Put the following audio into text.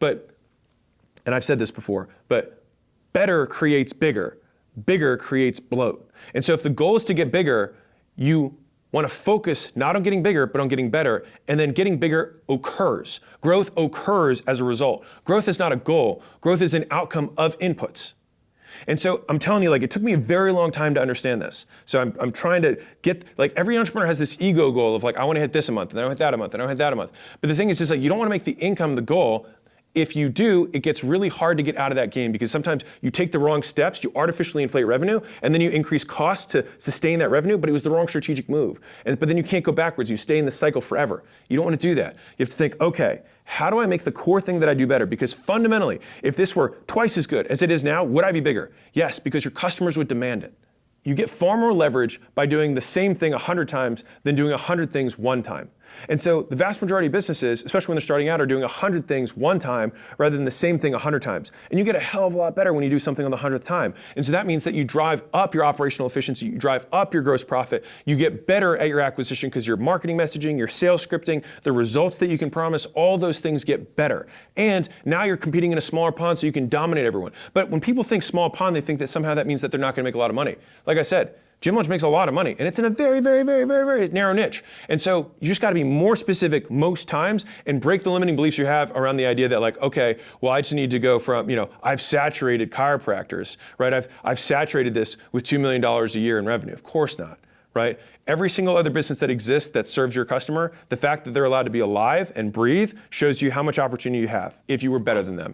and I've said this before, but better creates bigger. Bigger creates bloat. And so if the goal is to get bigger, you want to focus not on getting bigger, but on getting better. And then getting bigger occurs. Growth occurs as a result. Growth is not a goal. Growth is an outcome of inputs. And so I'm telling you, like, it took me a very long time to understand this. So I'm trying to get, like, every entrepreneur has this ego goal of like, I want to hit this a month, and then I'll hit that a month, and I'll hit that a month. But the thing is just like, you don't want to make the income the goal. If you do, it gets really hard to get out of that game because sometimes you take the wrong steps, you artificially inflate revenue, and then you increase costs to sustain that revenue, but it was the wrong strategic move. But then you can't go backwards, you stay in the cycle forever. You don't want to do that. You have to think, okay, how do I make the core thing that I do better? Because fundamentally, if this were twice as good as it is now, would I be bigger? Yes, because your customers would demand it. You get far more leverage by doing the same thing 100 times than doing 100 things one time. And so the vast majority of businesses, especially when they're starting out, are doing 100 things one time rather than the same thing 100 times. And you get a hell of a lot better when you do something on the 100th time. And so that means that you drive up your operational efficiency, you drive up your gross profit, you get better at your acquisition because your marketing messaging, your sales scripting, the results that you can promise, all those things get better. And now you're competing in a smaller pond so you can dominate everyone. But when people think small pond, they think that somehow that means that they're not going to make a lot of money. Like I said, Gym Lunch makes a lot of money, and it's in a very, very, very, very, very narrow niche. And so you just got to be more specific most times and break the limiting beliefs you have around the idea that like, okay, well, I just need to go from, I've saturated chiropractors, right? I've saturated this with $2 million a year in revenue. Of course not, right? Every single other business that exists that serves your customer, the fact that they're allowed to be alive and breathe shows you how much opportunity you have if you were better than them.